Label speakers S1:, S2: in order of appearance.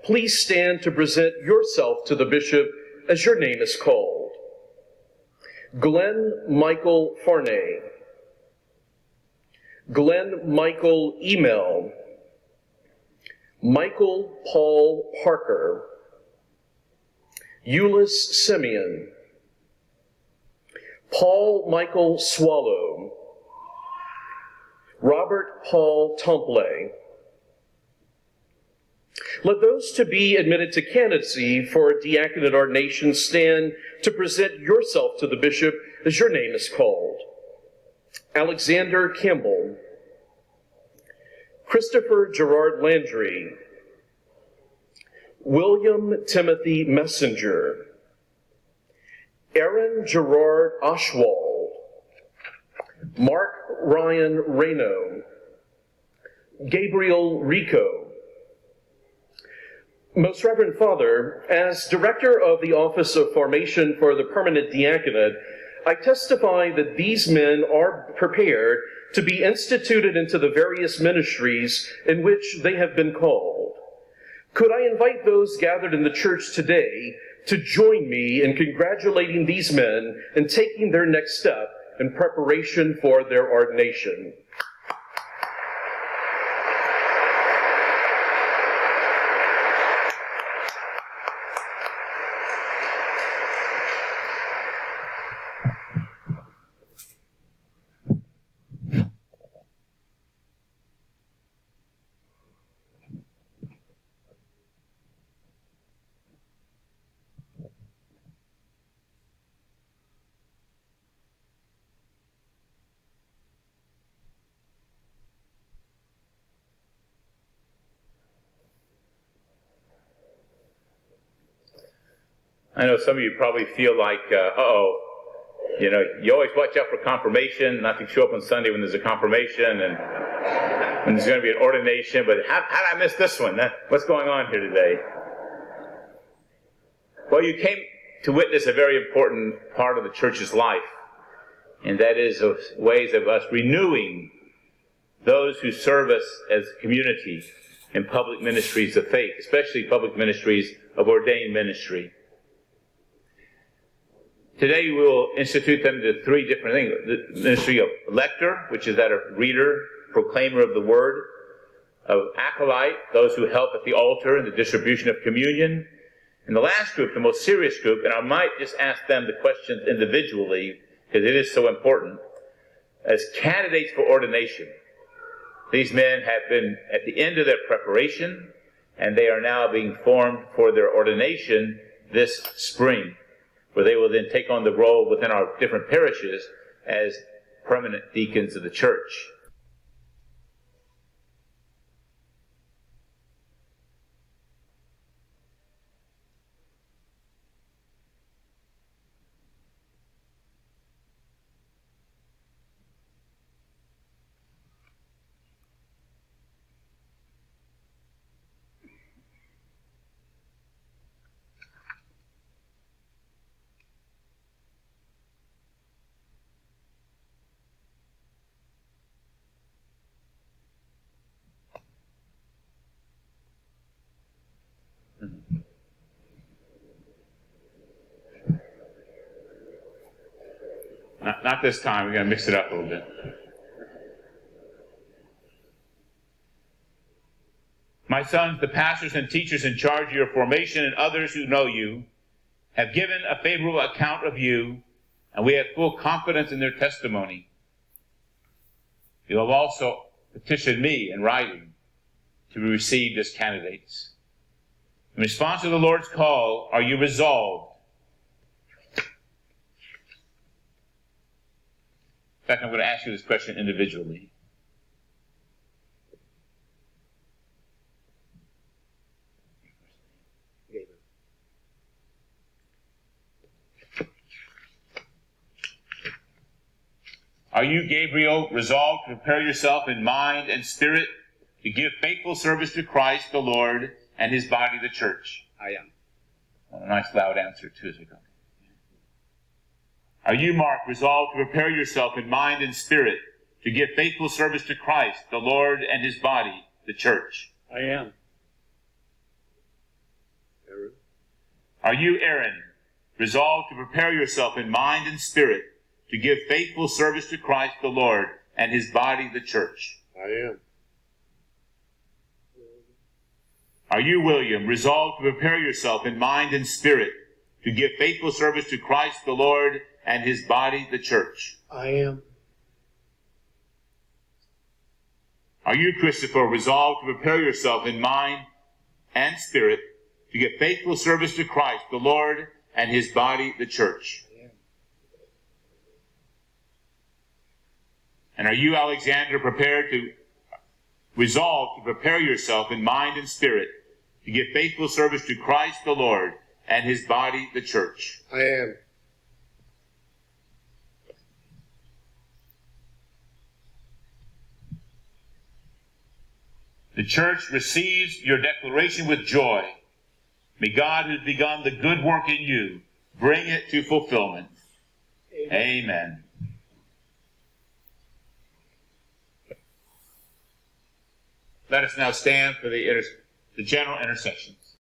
S1: please stand to present yourself to the bishop as your name is called. Glenn Michael Farnay, Glenn Michael Email, Michael Paul Parker, Euless Simeon, Paul Michael Swallow, Robert Paul Temple. Let those to be admitted to candidacy for diaconate ordination stand to present yourself to the bishop as your name is called. Alexander Campbell, Christopher Gerard Landry, William Timothy Messenger, Aaron Gerard Oshwald, Mark Ryan Reno, Gabriel Rico. Most Reverend Father, as Director of the Office of Formation for the Permanent Diaconate, I testify that these men are prepared to be instituted into the various ministries in which they have been called. Could I invite those gathered in the church today to join me in congratulating these men and taking their next step in preparation for their ordination?
S2: I know some of you probably feel like, you always watch out for confirmation, not to show up on Sunday when there's a confirmation and when there's going to be an ordination, but how did I miss this one? What's going on here today? Well, you came to witness a very important part of the church's life, and that is the ways of us renewing those who serve us as a community in public ministries of faith, especially public ministries of ordained ministry. Today we will institute them to three different things. The ministry of lector, which is that of reader, proclaimer of the word, of acolyte, those who help at the altar and the distribution of communion. And the last group, the most serious group, and I might just ask them the questions individually, because it is so important, as candidates for ordination. These men have been at the end of their preparation, and they are now being formed for their ordination this spring, where they will then take on the role within our different parishes as permanent deacons of the church. Not this time. We're going to mix it up a little bit. My sons, the pastors and teachers in charge of your formation and others who know you have given a favorable account of you, and we have full confidence in their testimony. You have also petitioned me in writing to be received as candidates. In response to the Lord's call, are you resolved? In fact, I'm going to ask you this question individually. Are you, Gabriel, resolved to prepare yourself in mind and spirit to give faithful service to Christ the Lord and his body, the church?
S3: I am.
S2: A nice loud answer, too, as we go. Are you, Mark, resolved to prepare yourself in mind and spirit to give faithful service to Christ, the Lord, and his body, the church?
S3: I am.
S2: Are you, Aaron, resolved to prepare yourself in mind and spirit to give faithful service to Christ the Lord and his body, the church?
S3: I am.
S2: Are you, William, resolved to prepare yourself in mind and spirit to give faithful service to Christ the Lord and his body, the church?
S3: I am.
S2: Are you, Christopher, resolved to prepare yourself in mind and spirit to give faithful service to Christ the Lord and his body, the church?
S3: I am.
S2: And are you, Alexander, resolved to prepare yourself in mind and spirit to give faithful service to Christ the Lord and his body, the church?
S3: I am.
S2: The church receives your declaration with joy. May God, who has begun the good work in you, bring it to fulfillment. Amen. Let us now stand for the general intercession.